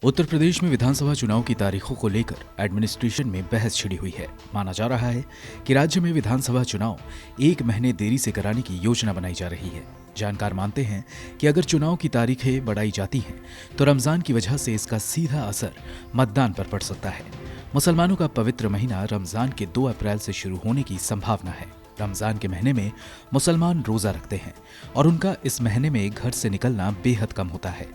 उत्तर प्रदेश में विधानसभा चुनाव की तारीखों को लेकर एडमिनिस्ट्रेशन में बहस छिड़ी हुई है। माना जा रहा है कि राज्य में विधानसभा चुनाव 1 महीने देरी से कराने की योजना बनाई जा रही है। जानकार मानते हैं कि अगर चुनाव की तारीखें बढ़ाई जाती हैं तो रमजान की वजह से इसका सीधा असर मतदान पर पड़ सकता है। मुसलमानों का पवित्र महीना रमजान के 2 अप्रैल से शुरू होने की संभावना है। रमजान के महीने में मुसलमान रोजा रखते हैं और उनका इस महीने में घर से निकलना बेहद कम होता है।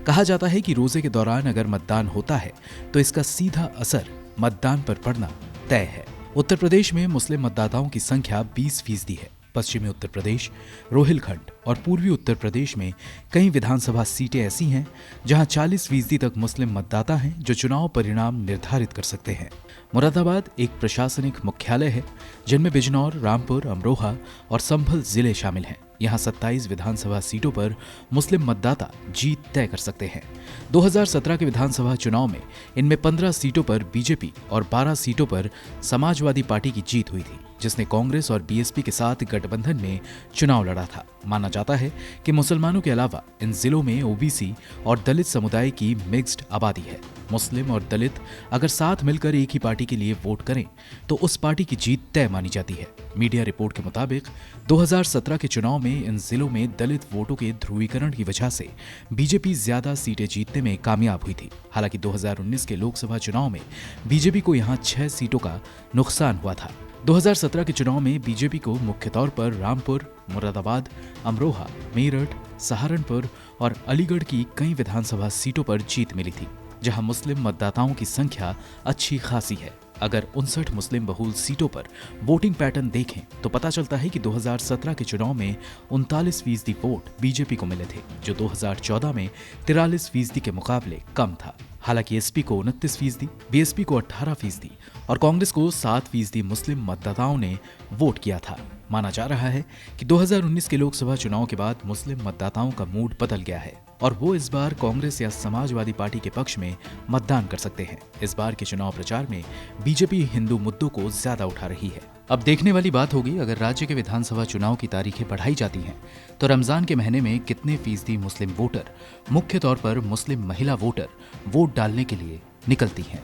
कहा जाता है कि रोजे के दौरान अगर मतदान होता है तो इसका सीधा असर मतदान पर पड़ना तय है। उत्तर प्रदेश में मुस्लिम मतदाताओं की संख्या 20% है। पश्चिमी उत्तर प्रदेश, रोहिलखंड और पूर्वी उत्तर प्रदेश में कई विधानसभा सीटें ऐसी हैं जहां 40% तक मुस्लिम मतदाता हैं जो चुनाव परिणाम निर्धारित कर सकते हैं। मुरादाबाद एक प्रशासनिक मुख्यालय है जिनमें बिजनौर, रामपुर, अमरोहा और संभल जिले शामिल हैं। यहाँ 27 विधानसभा सीटों पर मुस्लिम मतदाता जीत तय कर सकते हैं। 2017 के विधानसभा चुनाव में इनमें 15 सीटों पर बीजेपी और 12 सीटों पर समाजवादी पार्टी की जीत हुई थी, जिसने कांग्रेस और बीएसपी के साथ गठबंधन में चुनाव लड़ा था। माना जाता है कि मुसलमानों के अलावा इन जिलों में ओबीसी और दलित समुदाय की मिक्स्ड आबादी है। मुस्लिम और दलित अगर साथ मिलकर एक ही पार्टी के लिए वोट करें तो उस पार्टी की जीत तय मानी जाती है। मीडिया रिपोर्ट के मुताबिक 2017 के चुनाव में इन जिलों में दलित वोटों के ध्रुवीकरण की वजह से बीजेपी ज्यादा सीटें जीतने में कामयाब हुई थी। हालांकि 2019 के लोकसभा चुनाव में बीजेपी को यहां 6 सीटों का नुकसान हुआ था। 2017 के चुनाव में बीजेपी को मुख्य तौर पर रामपुर, मुरादाबाद, अमरोहा, मेरठ, सहारनपुर और अलीगढ़ की कई विधानसभा सीटों पर जीत मिली थी, जहां मुस्लिम मतदाताओं की संख्या अच्छी खासी है। अगर 59 मुस्लिम बहुल सीटों पर वोटिंग पैटर्न देखें तो पता चलता है कि 2017 के चुनाव में 39% वोट बीजेपी को मिले थे, जो 2014 में 43% के मुकाबले कम था। हालांकि एसपी को 29%, बीएसपी को 18% और कांग्रेस को 7% मुस्लिम मतदाताओं ने वोट किया था। माना जा रहा है कि 2019 के लोकसभा चुनाव के बाद मुस्लिम मतदाताओं का मूड बदल गया है और वो इस बार कांग्रेस या समाजवादी पार्टी के पक्ष में मतदान कर सकते हैं। इस बार के चुनाव प्रचार में बीजेपी हिंदू मुद्दों को ज्यादा उठा रही है। अब देखने वाली बात होगी, अगर राज्य के विधानसभा चुनाव की तारीखें बढ़ाई जाती हैं तो रमजान के महीने में कितने फीसदी मुस्लिम वोटर, मुख्य तौर पर मुस्लिम महिला वोटर, वोट डालने के लिए निकलती हैं।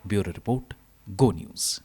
ब्यूरो रिपोर्ट, गो न्यूज।